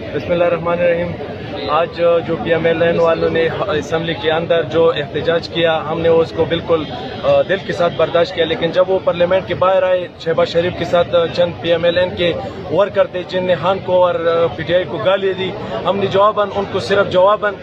बिस्मिल्लाहिर्रहमानिर्रहीम। आज जो PMLN वालों ने असम्बली के अंदर जो एहतजाज किया, हमने उसको बिल्कुल दिल के साथ बर्दाश्त किया। लेकिन जब वो पार्लियामेंट के बाहर आए, शहबाज शरीफ के साथ चंद PMLN के वर्कर थे जिनने खान को और PTI को गालियाँ दी, हमने जवाबन उनको सिर्फ जवाबन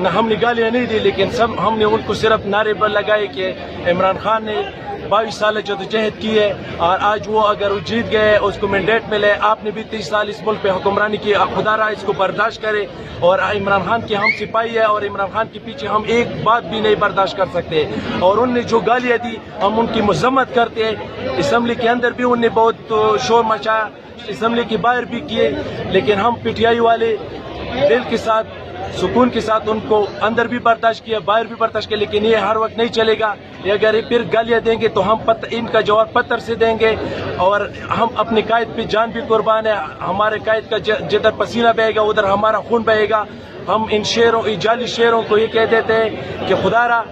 न हमने गालियाँ नहीं दी, लेकिन सब हमने उनको सिर्फ नारे पर लगाए कि इमरान खान ने 22 साल जदोजहद की है और आज वो अगर वो जीत गए, उसको मैंडेट मिले, आपने भी 30 साल इस मुल्क पे हुक्मरानी की, खुदा रहा इसको बर्दाश्त करे। और इमरान खान के हम सिपाही है और इमरान खान के पीछे हम एक बात भी नहीं बर्दाश्त कर सकते। और उनने जो गालियाँ दी हम उनकी मजम्मत करते हैं। असम्बली के अंदर भी उनने बहुत शोर मचाया, असम्बली के बाहर भी किए, लेकिन हम PTI वाले दिल के साथ सुकून के साथ उनको अंदर भी बर्दाश्त किया, बाहर भी बर्दाश्त किया। लेकिन ये हर वक्त नहीं चलेगा। ये अगर ये फिर गालियाँ देंगे तो हम इनका जवाब पत्थर से देंगे। और हम अपने कायद पे जान भी कुर्बान है। हमारे कायद का जिधर पसीना बहेगा उधर हमारा खून बहेगा। हम इन जाली शेरों को ये कह देते हैं कि खुदारा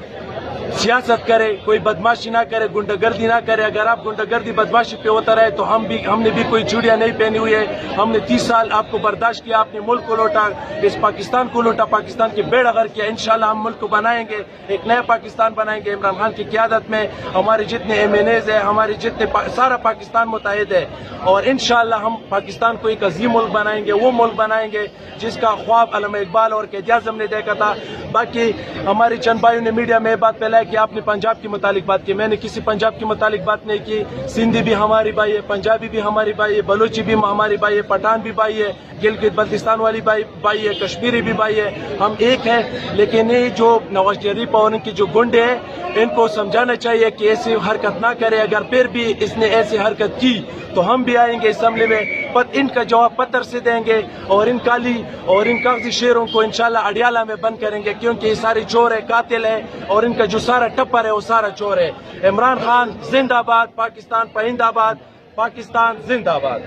सियासत करे, कोई बदमाशी ना करे, गुंडागर्दी ना करे। अगर आप गुंडागर्दी बदमाशी पे होता रहे तो हमने भी कोई चूड़ियां नहीं पहनी हुई है। हमने 30 साल आपको बर्दाश्त किया, आपने मुल्क को लौटा, इस पाकिस्तान को लौटा, पाकिस्तान के बेड़ा गर्क किया। इंशाल्लाह हम मुल्क को बनाएंगे, एक नया पाकिस्तान बनाएंगे इमरान खान की क़यादत में। हमारे जितने MNAs है, हमारे जितने सारा पाकिस्तान मुत्तहिद है और इंशाल्लाह हम पाकिस्तान को एक अजीम मुल्क बनाएंगे, वो मुल्क बनाएंगे जिसका ख्वाब अल्लामा इकबाल और क़ायद-ए-आज़म ने देखा था। बाकी हमारे चंद भाइयों ने मीडिया में बात फैलाई कि आपने पंजाब के मुतालिक बात की। मैंने किसी पंजाब के मुतालिक बात नहीं की। सिंधी भी हमारी भाई है, पंजाबी भी हमारी भाई है, बलूची भी हमारी भाई है, पठान भी भाई है, गिलगित बल्तिस्तान वाली भाई है, कश्मीरी भी भाई है। हम एक हैं। लेकिन ये जो नवाज शरीफ और इनके जो गुंडे हैं, इनको समझाना चाहिए कि ऐसी हरकत ना करे। अगर फिर भी इसने ऐसी हरकत की तो हम भी आएंगे असम्बली में, पर इनका जवाब पत्थर से देंगे और इन कागजी शेरों को इंशाल्लाह अडियाला में बंद करेंगे, क्योंकि ये सारे चोर है, कातिल है और इनका जो सारा टप्पर है वो सारा चोर है। इमरान खान जिंदाबाद, पाकिस्तान पाइंदाबाद, पाकिस्तान जिंदाबाद।